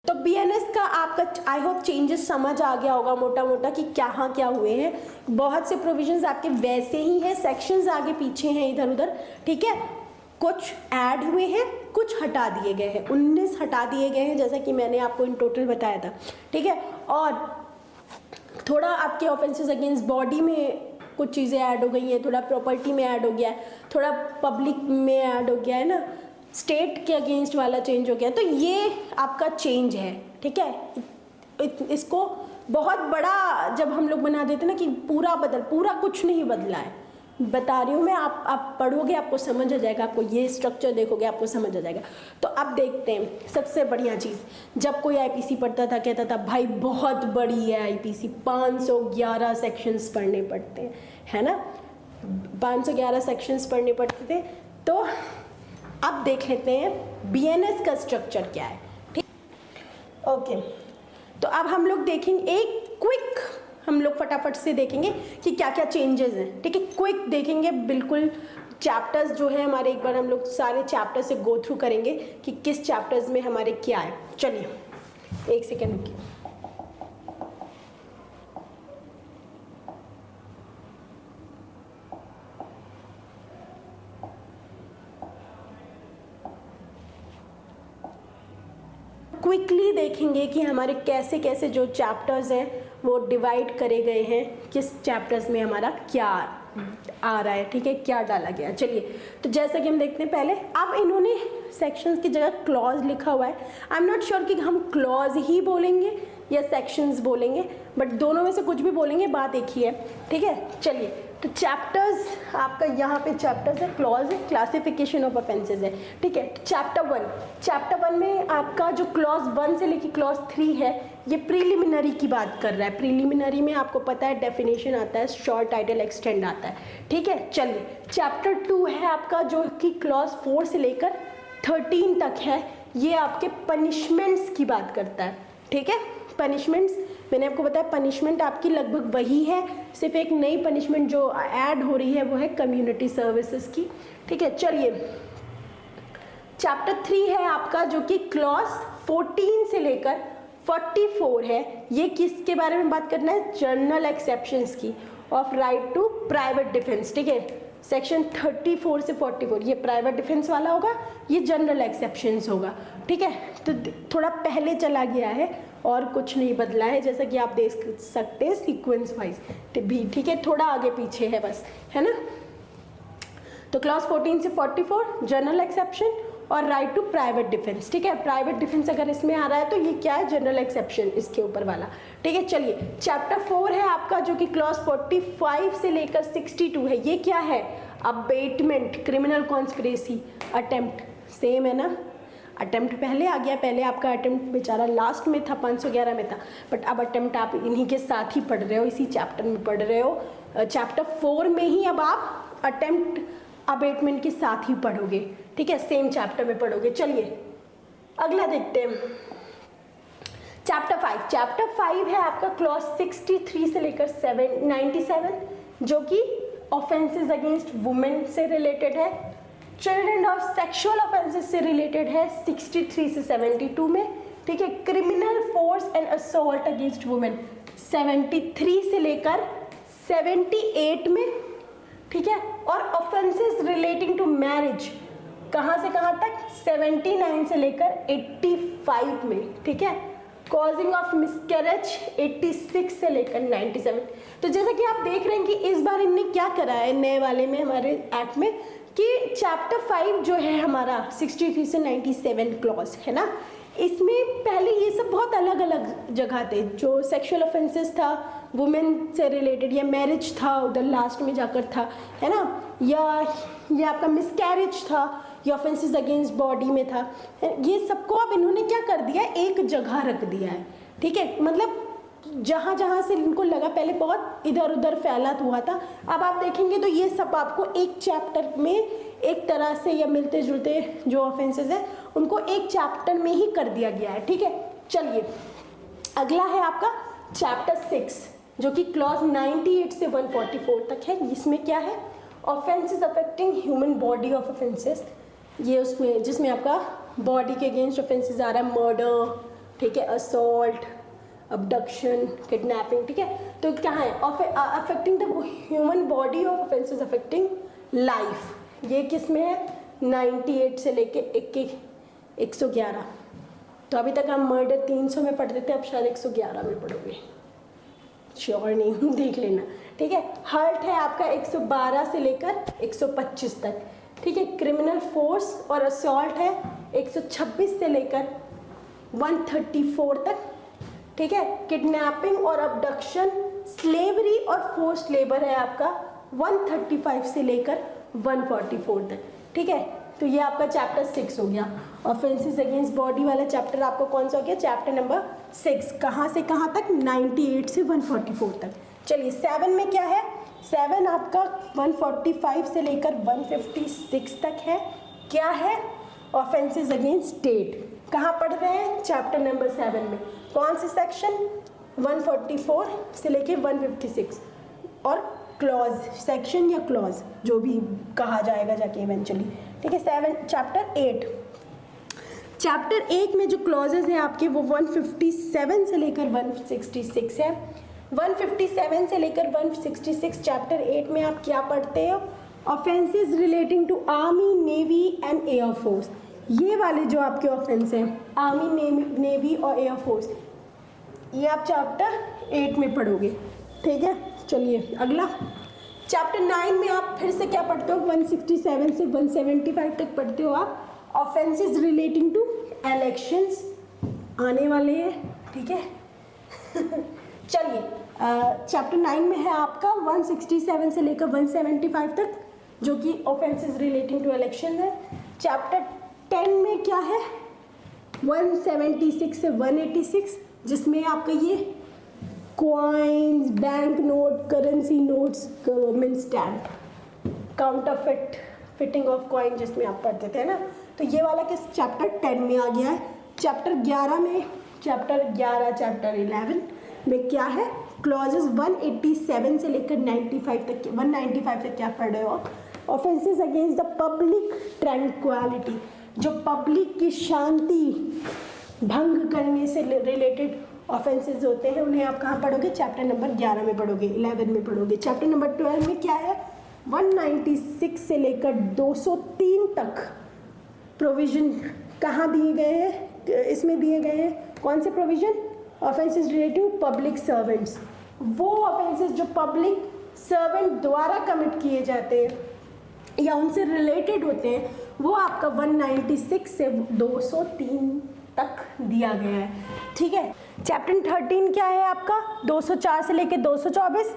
तो बीएनएस का आपका आई होप चेंजेस समझ आ गया होगा मोटा मोटा कि क्या हुए हैं। बहुत से प्रोविजंस आपके वैसे ही हैं, सेक्शंस आगे पीछे हैं इधर उधर, ठीक है। कुछ ऐड हुए हैं, कुछ हटा दिए गए हैं, 19 हटा दिए गए हैं जैसा कि मैंने आपको इन टोटल बताया था, ठीक है। और थोड़ा आपके ऑफेंसेस अगेंस्ट बॉडी में कुछ चीज़ें ऐड हो गई हैं, थोड़ा प्रॉपर्टी में ऐड हो गया है, थोड़ा पब्लिक में ऐड हो गया है ना, स्टेट के अगेंस्ट वाला चेंज हो गया। तो ये आपका चेंज है, ठीक है। इसको बहुत बड़ा जब हम लोग बना देते ना कि पूरा कुछ नहीं बदला है, बता रही हूँ मैं। आप पढ़ोगे आपको समझ आ जाएगा, आपको ये स्ट्रक्चर देखोगे आपको समझ आ जाएगा। तो अब देखते हैं सबसे बढ़िया चीज़, जब कोई आईपीसी पढ़ता था कहता था भाई बहुत बड़ी है आईपीसी, 511 सेक्शंस पढ़ने पड़ते हैं, है ना, 511 सेक्शंस पढ़ने पड़ते थे। तो अब देख लेते हैं बीएनएस का स्ट्रक्चर क्या है, ठीक। ओके, तो अब हम लोग देखेंगे एक क्विक, हम लोग फटाफट से देखेंगे कि क्या क्या चेंजेस हैं, ठीक है। क्विक देखेंगे बिल्कुल, चैप्टर्स जो है हमारे, एक बार हम लोग सारे चैप्टर से गो थ्रू करेंगे कि किस चैप्टर्स में हमारे क्या है। चलिए एक सेकेंड रुकिए। क्विकली देखेंगे कि हमारे कैसे कैसे जो चैप्टर्स हैं वो डिवाइड करे गए हैं, किस चैप्टर्स में हमारा क्या आ रहा है, ठीक है, क्या डाला गया। चलिए, तो जैसा कि हम देखते हैं पहले, अब इन्होंने सेक्शंस की जगह क्लॉज लिखा हुआ है। आई एम नॉट श्योर कि हम क्लॉज ही बोलेंगे या सेक्शंस बोलेंगे, बट दोनों में से कुछ भी बोलेंगे, बात एक ही है, ठीक है। चलिए, तो चैप्टर्स आपका यहाँ पे चैप्टर्स है, क्लॉज है, क्लासिफिकेशन ऑफ ऑफेंसेस है, ठीक है। चैप्टर 1 में आपका जो क्लॉज 1 से लेकर क्लॉज 3 है ये प्रीलिमिनरी की बात कर रहा है। प्रीलिमिनरी में आपको पता है डेफिनेशन आता है, शॉर्ट टाइटल एक्सटेंड आता है, ठीक है। चलिए, चैप्टर 2 है आपका जो कि क्लॉज 4 से लेकर 13 तक है, ये आपके पनिशमेंट्स की बात करता है, ठीक है। पनिशमेंट्स मैंने आपको बताया, पनिशमेंट आपकी लगभग वही है, सिर्फ एक नई पनिशमेंट जो ऐड हो रही है वो है कम्युनिटी सर्विसेज की, ठीक है। चलिए, चैप्टर 3 है आपका जो कि क्लॉज 14 से लेकर 44 है, ये किसके बारे में बात करना है, जनरल एक्सेप्शंस की of right to private defence, ठीक है। सेक्शन 34 से 44 ये प्राइवेट डिफेंस वाला होगा, ये जनरल एक्सेप्शंस होगा, ठीक है। तो थोड़ा पहले चला गया है और कुछ नहीं बदला है, जैसा कि आप देख सकते हैं सीक्वेंस वाइज भी, ठीक है, थोड़ा आगे पीछे है बस, है ना। तो क्लॉज 14 से 44 जनरल एक्सेप्शन और राइट टू प्राइवेट डिफेंस, ठीक है। प्राइवेट डिफेंस अगर इसमें आ रहा है तो ये क्या है, जनरल एक्सेप्शन इसके ऊपर वाला, ठीक है। चलिए, चैप्टर 4 है आपका जो कि क्लॉज 45 से लेकर 62 है, ये क्या है, abetment, criminal conspiracy, attempt, same है ना, अटेम्प्ट पहले आ गया, पहले आपका अटेम्प्ट बेचारा लास्ट में था, 511 में था, बट अब अटेम्प्ट आप इन्हीं के साथ ही पढ़ रहे हो, इसी चैप्टर में पढ़ रहे हो। चैप्टर 4 में ही अब आप अटेम्प्ट अबेटमेंट के साथ ही पढ़ोगे, ठीक है, सेम चैप्टर में पढ़ोगे। चलिए अगला देखते हैं, चैप्टर 5 है आपका क्लॉज 63 से लेकर 97 जो कि ऑफेंसेस अगेंस्ट वुमेन से रिलेटेड है। चिल्ड्रन और सेक्सुअल ऑफेंसेस से रिलेटेड है 63 से 72 में, ठीक है। Criminal force and assault against women 73 से लेकर 78 में, ठीक है। और ऑफेंसेस रिलेटिंग टू मैरिज कहाँ से कहाँ तक, 79 से लेकर 85 में, ठीक है। कॉजिंग ऑफ मिसकैरेज 86 से लेकर 97। तो जैसा कि आप देख रहे हैं कि इस बार इनने क्या करा है नए वाले में, हमारे एक्ट में, कि चैप्टर 5 जो है हमारा 63 से 97 क्लॉज है ना, इसमें पहले ये सब बहुत अलग अलग जगह थे, जो सेक्सुअल ऑफेंसेस था वुमेन से रिलेटेड, या मैरिज था उधर लास्ट में जाकर था, है ना, या ये आपका मिसकैरेज था, ये ऑफेंसेस अगेंस्ट बॉडी में था, ये सबको अब इन्होंने क्या कर दिया, एक जगह रख दिया है, ठीक है। मतलब जहाँ जहाँ से इनको लगा, पहले बहुत इधर उधर फैला हुआ था, अब आप देखेंगे तो ये सब आपको एक चैप्टर में एक तरह से या मिलते जुलते जो ऑफेंसेस है उनको एक चैप्टर में ही कर दिया गया है, ठीक है। चलिए अगला है आपका चैप्टर 6 जो कि क्लॉज 98 से 144 तक है। इसमें क्या है, offences affecting human body of offences, ये उसमें जिसमें आपका बॉडी के अगेंस्ट ऑफेंसेस आ रहा है, मर्डर, ठीक है, असॉल्ट, अबडक्शन, किडनैपिंग, ठीक है। तो क्या है, affecting the human body of offences affecting life, ये किस में है, 98 से लेके 111। तो अभी तक हम मर्डर 300 में पढ़ते थे, अब शायद 111 में पढ़ोगे, श्योर नहीं हूँ, देख लेना, ठीक है। हर्ट है आपका 112 से लेकर 125 तक, ठीक है। क्रिमिनल फोर्स और असॉल्ट है 126 से लेकर 134 तक, ठीक है। किडनैपिंग और अबडक्शन, स्लेवरी और फोर्स्ड लेबर है आपका 135 से लेकर 144 तक, ठीक है। तो ये आपका चैप्टर 6 हो गया। ऑफेंसेस अगेंस्ट बॉडी वाला चैप्टर आपका कौन सा हो गया, चैप्टर नंबर 6। कहाँ से कहाँ तक, 98 से 144 तक। चलिए 7 में क्या है, 7 आपका 145 से लेकर 156 तक है। क्या है, ऑफेंसेस अगेंस्ट स्टेट। कहाँ पढ़ रहे हैं, चैप्टर नंबर 7 में। कौन से सेक्शन, 144 से लेकर 156, और क्लॉज सेक्शन या क्लॉज जो भी कहा जाएगा जाके इवेंचुअली, ठीक है। 7 चैप्टर 8, चैप्टर 8 में जो क्लॉजेज हैं आपके वो 157 से लेकर 166 है। 157 से लेकर 166 चैप्टर 8 में आप क्या पढ़ते हो, offences relating to army, navy and air force. ये वाले जो आपके ऑफेंस हैं, आर्मी, नेवी और एयर फोर्स, ये आप चैप्टर 8 में पढ़ोगे, ठीक है। चलिए अगला, चैप्टर 9 में आप फिर से क्या पढ़ते हो, 167 से 175 तक पढ़ते हो आप, ऑफेंसेस रिलेटिंग टू इलेक्शंस आने वाले हैं, ठीक है। चलिए चैप्टर 9 में है आपका 167 से लेकर 175 तक, जो कि ऑफेंसेस रिलेटिंग टू इलेक्शन है। चैप्टर 10 में क्या है, 176 से 186, जिसमें आपका ये coins, bank note, currency notes, government stamp, counterfeit, fitting of coin जिसमें आप पढ़ते थे ना, तो ये वाला किस चैप्टर 10 में आ गया है। चैप्टर 11 में, चैप्टर 11 चैप्टर 11 में क्या है, क्लॉजेस 187 से लेकर 95 तक, 195 तक क्या पढ़ रहे हो, offences against the public tranquillity, जो पब्लिक की शांति भंग करने से रिलेटेड ऑफेंसेस होते हैं, उन्हें आप कहाँ पढ़ोगे, चैप्टर नंबर 11 में पढ़ोगे, 11 में पढ़ोगे। चैप्टर नंबर 12 में क्या है, 196 से लेकर 203 तक प्रोविजन कहाँ दिए गए हैं, इसमें दिए गए हैं कौन से provision, offences relative public servants. वो ऑफेंसेस जो पब्लिक सर्वेंट द्वारा कमिट किए जाते हैं या उनसे रिलेटेड होते हैं, वो आपका 196 से 203 तक दिया गया है, ठीक है। चैप्टर 13 क्या है आपका, 204 से लेकर 224,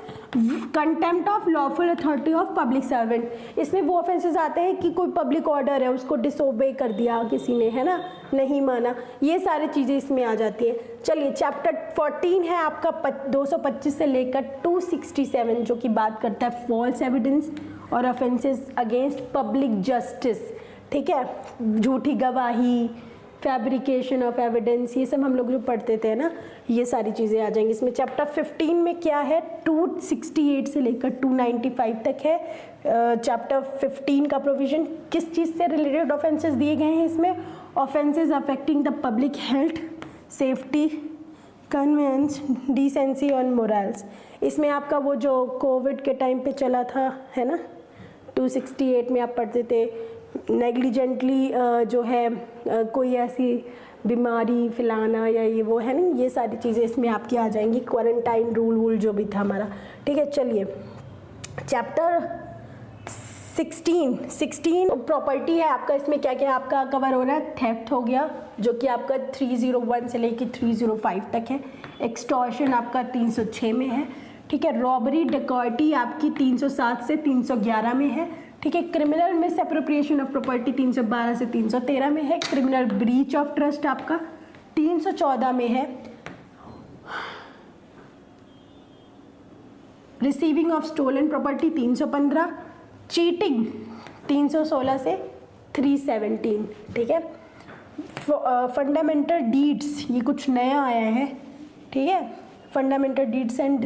contempt of lawful authority of public servant. इसमें वो ऑफेंसेस आते हैं कि कोई पब्लिक ऑर्डर है, उसको डिसोबे कर दिया किसी ने, है ना, नहीं माना, ये सारी चीज़ें इसमें आ जाती है। चलिए चैप्टर 14 है आपका 225 से लेकर 267, जो कि बात करता है फॉल्स एविडेंस और ऑफेंसेस अगेंस्ट पब्लिक जस्टिस, ठीक है। झूठी गवाही, फैब्रिकेशन ऑफ एविडेंस, ये सब हम लोग जो पढ़ते थे ना, ये सारी चीज़ें आ जाएंगी इसमें। चैप्टर 15 में क्या है, 268 से लेकर 295 तक है। चैप्टर 15 का प्रोविजन किस चीज़ से रिलेटेड ऑफेंसेस दिए गए हैं इसमें, offences affecting the public health, safety, convenience, decency और मोरल्स। इसमें आपका वो जो कोविड के टाइम पे चला था, है ना, 268 में आप पढ़ते थे, नेग्लिजेंटली जो है कोई ऐसी बीमारी फैलाना या ये वो है ना, ये सारी चीज़ें इसमें आपकी आ जाएंगी, क्वारंटाइन रूल वूल जो भी था हमारा, ठीक है। चलिए चैप्टर 16 प्रॉपर्टी है आपका, इसमें क्या क्या आपका कवर हो रहा है, थेफ्ट हो गया जो कि आपका 301 से लेकर 305 तक है। एक्सटॉर्शन आपका 306 में है, ठीक है। रॉबरी डकैती आपकी 307 से 311 में है, ठीक है। Criminal miss appropriation of property 312 से 313 में है। क्रिमिनल ब्रीच ऑफ ट्रस्ट आपका 314 में है। Receiving of stolen property 315, cheating 316 से 317, ठीक है। फंडामेंटल डीड्स, ये कुछ नया आया है, ठीक है। Fundamental deeds and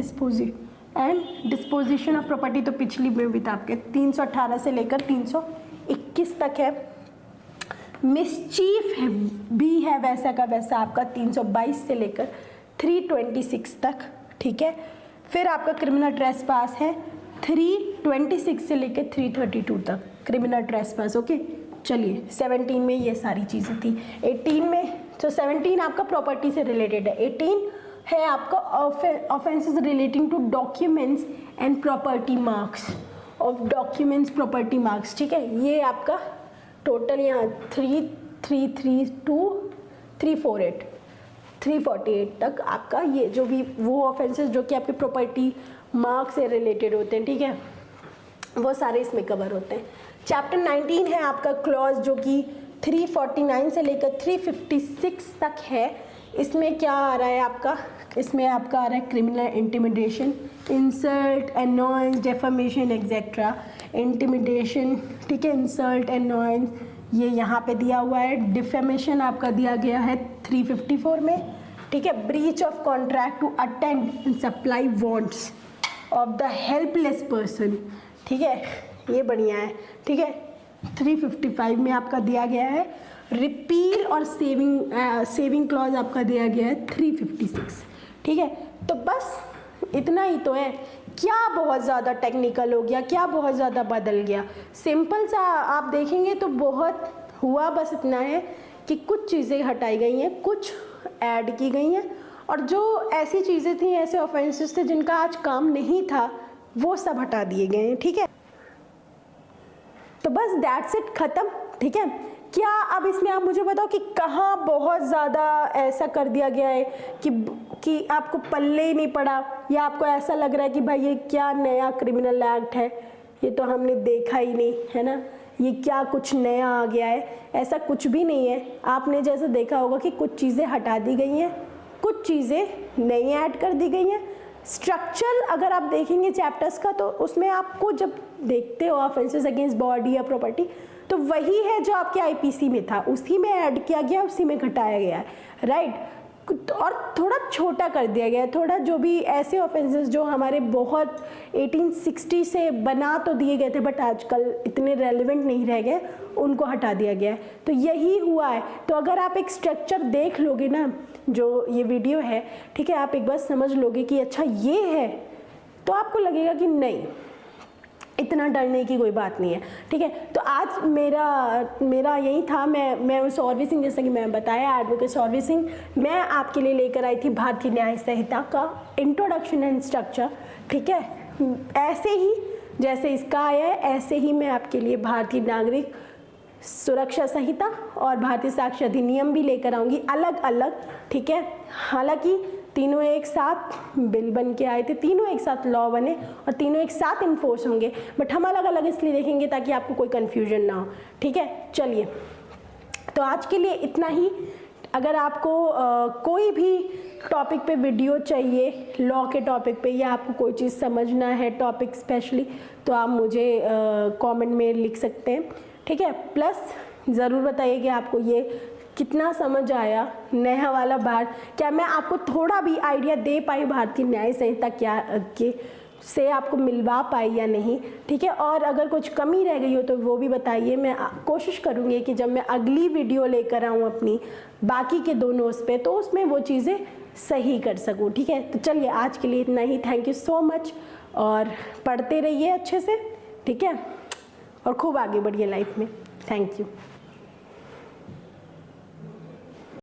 disposition of property तो पिछली में भी था आपके 318 से लेकर 321 तक है। मिसचीफ भी है वैसा का वैसा आपका 322 से लेकर 326 तक, ठीक है। फिर आपका क्रिमिनल ट्रेसपास है 326 से लेकर 332 तक क्रिमिनल ट्रेसपास, ओके। चलिए 17 में ये सारी चीज़ें थी। 18 में, तो 17 आपका प्रॉपर्टी से रिलेटेड है। 18 है आपका offences relating to documents and property marks of documents property marks, ठीक है। ये आपका टोटल यहाँ 348 तक आपका ये जो भी वो ऑफेंसेस जो कि आपके प्रॉपर्टी मार्क्स से रिलेटेड होते हैं, ठीक है, वो सारे इसमें कवर होते हैं। चैप्टर 19 है आपका क्लॉज जो कि 349 से लेकर 356 तक है। इसमें क्या आ रहा है आपका, इसमें आपका आ रहा है criminal intimidation, insult, annoyance, defamation etcetera. Intimidation, ठीक है, इंसल्ट, अनॉयंस ये यहाँ पे दिया हुआ है। डिफेमेशन आपका दिया गया है 354 में, ठीक है। Breach of contract to attend and supply wants of the helpless person, ठीक है, ये बढ़िया है, ठीक है। 355 में आपका दिया गया है। रिपील और सेविंग क्लॉज आपका दिया गया है 356, ठीक है। तो बस इतना ही तो है। क्या बहुत ज़्यादा टेक्निकल हो गया, क्या बहुत ज़्यादा बदल गया? सिंपल सा आप देखेंगे तो बहुत हुआ, बस इतना है कि कुछ चीज़ें हटाई गई हैं, कुछ ऐड की गई हैं, और जो ऐसी चीज़ें थी, ऐसे ऑफेंसेस थे जिनका आज काम नहीं था, वो सब हटा दिए गए हैं, ठीक है। तो बस दैट्स इट, ख़त्म, ठीक है। क्या अब इसमें आप मुझे बताओ कि कहाँ बहुत ज़्यादा ऐसा कर दिया गया है कि आपको पल्ले ही नहीं पड़ा, या आपको ऐसा लग रहा है कि भाई ये क्या नया क्रिमिनल एक्ट है, ये तो हमने देखा ही नहीं है ना, ये क्या कुछ नया आ गया है? ऐसा कुछ भी नहीं है। आपने जैसे देखा होगा कि कुछ चीज़ें हटा दी गई हैं, कुछ चीज़ें नई ऐड कर दी गई हैं। स्ट्रक्चर अगर आप देखेंगे चैप्टर्स का तो उसमें आपको जब देखते हो ऑफेंसेस अगेंस्ट बॉडी या प्रॉपर्टी, तो वही है जो आपके आईपीसी में था, उसी में ऐड किया गया, उसी में घटाया गया है, राइट। और थोड़ा छोटा कर दिया गया है, थोड़ा जो भी ऐसे ऑफेंसेस जो हमारे बहुत 1860 से बना तो दिए गए थे बट आजकल इतने रेलेवेंट नहीं रह गए, उनको हटा दिया गया है। तो यही हुआ है। तो अगर आप एक स्ट्रक्चर देख लोगे ना, जो ये वीडियो है, ठीक है, आप एक बार समझ लोगे कि अच्छा ये है, तो आपको लगेगा कि नहीं, इतना डरने की कोई बात नहीं है, ठीक है। तो आज मेरा यही था। मैं सौरवी सिंह, जैसा कि मैं बताया, एडवोकेट सौरवी सिंह, मैं आपके लिए लेकर आई थी भारतीय न्याय संहिता का इंट्रोडक्शन एंड स्ट्रक्चर, ठीक है। ऐसे ही जैसे इसका आया है, ऐसे ही मैं आपके लिए भारतीय नागरिक सुरक्षा संहिता और भारतीय साक्ष्य अधिनियम भी लेकर आऊँगी, अलग अलग, ठीक है। हालांकि तीनों एक साथ बिल बन के आए थे, तीनों एक साथ लॉ बने और तीनों एक साथ इन्फोर्स होंगे, बट हम अलग अलग इसलिए देखेंगे ताकि आपको कोई कन्फ्यूजन ना हो, ठीक है। चलिए, तो आज के लिए इतना ही। अगर आपको कोई भी टॉपिक पे वीडियो चाहिए, लॉ के टॉपिक पे, या आपको कोई चीज़ समझना है टॉपिक स्पेशली, तो आप मुझे कमेंट में लिख सकते हैं, ठीक है। प्लस ज़रूर बताइए कि आपको ये कितना समझ आया, नया वाला बार, क्या मैं आपको थोड़ा भी आइडिया दे पाई भारतीय न्याय संहिता क्या के से आपको मिलवा पाई या नहीं, ठीक है। और अगर कुछ कमी रह गई हो तो वो भी बताइए। मैं कोशिश करूँगी कि जब मैं अगली वीडियो लेकर आऊँ अपनी बाकी के दो नोट्स पे, तो उसमें वो चीज़ें सही कर सकूँ, ठीक है। तो चलिए, आज के लिए इतना ही। थैंक यू सो मच, और पढ़ते रहिए अच्छे से, ठीक है, और खूब आगे बढ़िए लाइफ में। Thank you.